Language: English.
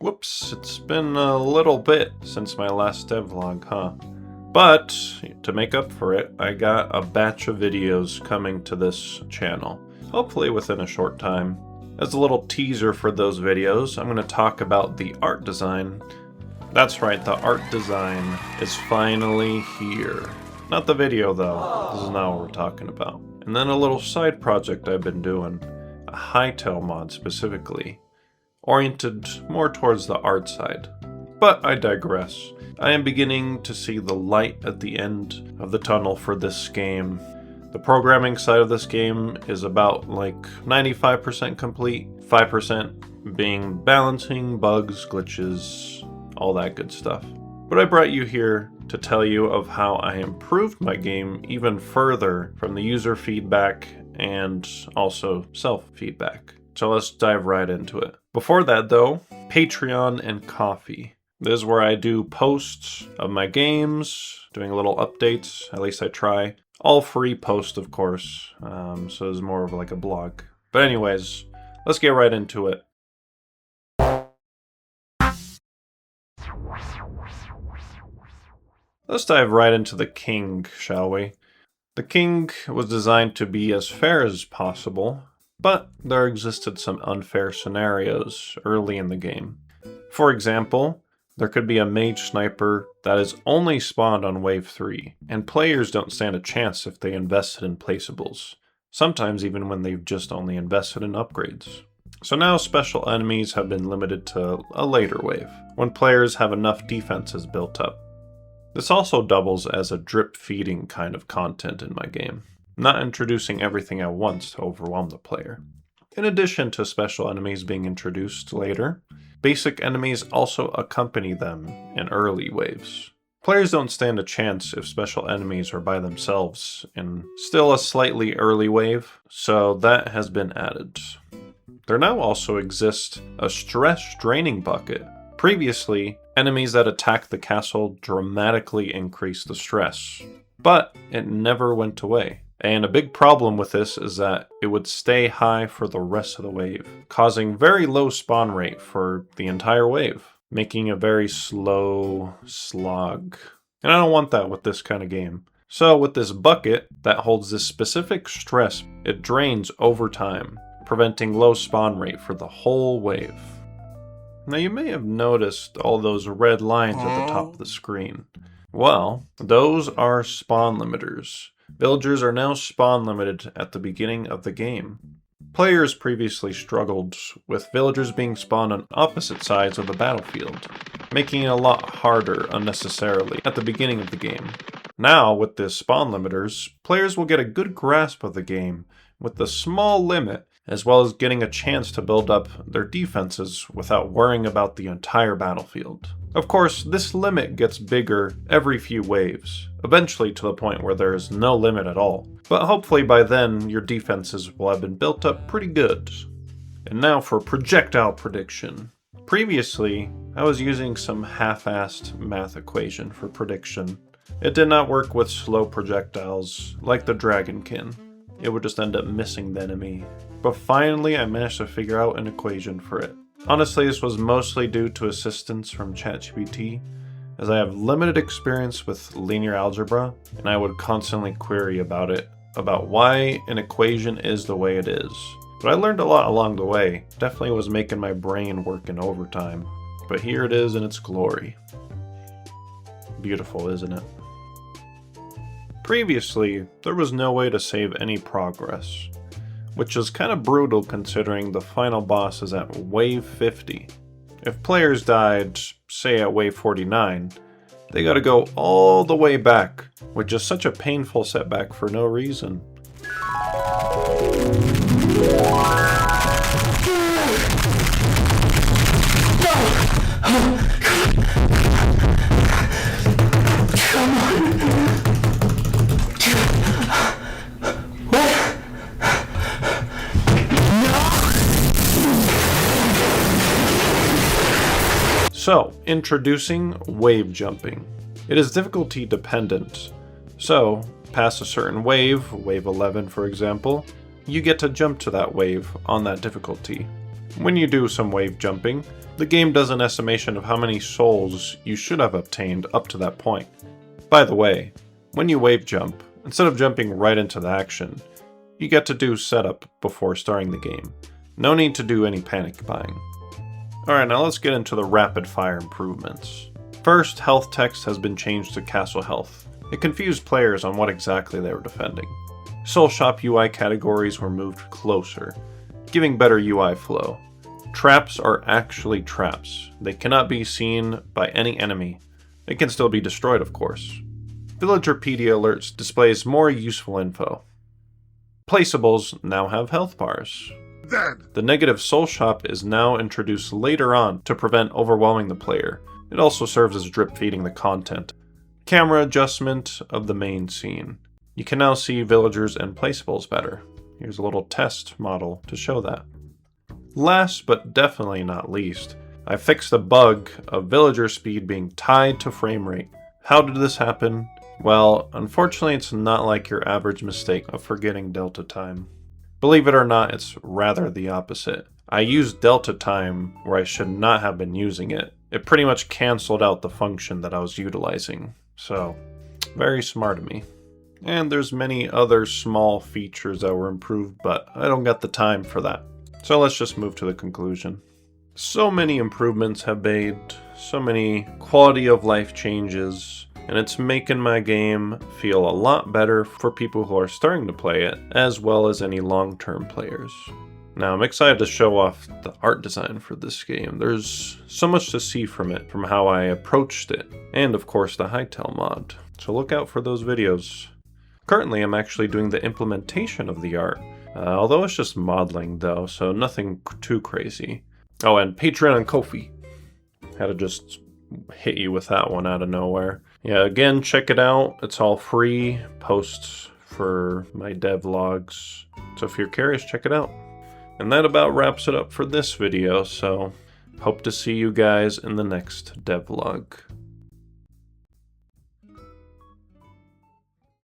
Whoops, it's been a little bit since my last devlog, huh? But, to make up for it, I got a batch of videos coming to this channel, hopefully within a short time. As a little teaser for those videos, I'm going to talk about the art design. That's right, the art design is finally here. Not the video though, this is not what we're talking about. And then a little side project I've been doing, a hightail mod specifically, oriented more towards the art side. But I digress. I am beginning to see the light at the end of the tunnel for this game. The programming side of this game is about like 95% complete, 5% being balancing, bugs, glitches, all that good stuff. But I brought you here to tell you of how I improved my game even further from the user feedback and also self-feedback. So let's dive right into it. Before that though, Patreon and Coffee. This is where I do posts of my games, doing little updates, at least I try. All free posts, of course, so it's more of like a blog. But anyways, let's get right into it. Let's dive right into the king, shall we? The king was designed to be as fair as possible, but there existed some unfair scenarios early in the game. For example, there could be a mage sniper that is only spawned on wave 3, and players don't stand a chance if they invested in placeables, sometimes even when they've just only invested in upgrades. So now special enemies have been limited to a later wave, when players have enough defenses built up. This also doubles as a drip feeding kind of content in my game, not introducing everything at once to overwhelm the player. In addition to special enemies being introduced later, basic enemies also accompany them in early waves. Players don't stand a chance if special enemies are by themselves in still a slightly early wave, so that has been added. There now also exists a stress draining bucket. Previously, enemies that attacked the castle dramatically increased the stress, but it never went away. And a big problem with this is that it would stay high for the rest of the wave, causing very low spawn rate for the entire wave, making a very slow slog. And I don't want that with this kind of game. So with this bucket that holds this specific stress, it drains over time, preventing low spawn rate for the whole wave. Now you may have noticed all those red lines at the top of the screen. Well, those are spawn limiters. Villagers are now spawn limited at the beginning of the game. Players previously struggled with villagers being spawned on opposite sides of the battlefield, making it a lot harder unnecessarily at the beginning of the game. Now, with the spawn limiters, players will get a good grasp of the game with the small limit, as well as getting a chance to build up their defenses without worrying about the entire battlefield. Of course, this limit gets bigger every few waves, eventually to the point where there is no limit at all. But hopefully by then, your defenses will have been built up pretty good. And now for Projectile Prediction. Previously, I was using some half-assed math equation for prediction. It did not work with slow projectiles, like the Dragonkin. It would just end up missing the enemy. But finally, I managed to figure out an equation for it. Honestly, this was mostly due to assistance from ChatGPT, as I have limited experience with linear algebra, and I would constantly query about it, about why an equation is the way it is. But I learned a lot along the way, definitely was making my brain work in overtime. But here it is in its glory. Beautiful, isn't it? Previously, there was no way to save any progress, which is kind of brutal considering the final boss is at wave 50. If players died, say at wave 49, they gotta go all the way back, which is such a painful setback for no reason. So, introducing wave jumping. It is difficulty dependent. So, past a certain wave 11 for example, you get to jump to that wave on that difficulty. When you do some wave jumping, the game does an estimation of how many souls you should have obtained up to that point. By the way, when you wave jump, instead of jumping right into the action, you get to do setup before starting the game. No need to do any panic buying. Alright, now let's get into the rapid fire improvements. First, health text has been changed to castle health. It confused players on what exactly they were defending. Soul Shop UI categories were moved closer, giving better UI flow. Traps are actually traps. They cannot be seen by any enemy. They can still be destroyed, of course. Villagerpedia alerts displays more useful info. Placeables now have health bars. The negative soul shop is now introduced later on to prevent overwhelming the player. It also serves as drip feeding the content. Camera adjustment of the main scene. You can now see villagers and placeables better. Here's a little test model to show that. Last but definitely not least, I fixed the bug of villager speed being tied to frame rate. How did this happen? Well, unfortunately it's not like your average mistake of forgetting delta time. Believe it or not, it's rather the opposite. I used delta time where I should not have been using it. It pretty much canceled out the function that I was utilizing. So, very smart of me. And there's many other small features that were improved, but I don't got the time for that. So let's just move to the conclusion. So many improvements have made, so many quality of life changes, and it's making my game feel a lot better for people who are starting to play it, as well as any long-term players. Now I'm excited to show off the art design for this game. There's so much to see from it, from how I approached it, and of course the Hightail mod. So look out for those videos. Currently I'm actually doing the implementation of the art, although it's just modeling though, so nothing too crazy. Oh, and Patreon and Ko-fi. Had to just hit you with that one out of nowhere. Yeah, again, check it out. It's all free. Posts for my devlogs. So if you're curious, check it out. And that about wraps it up for this video, so hope to see you guys in the next devlog.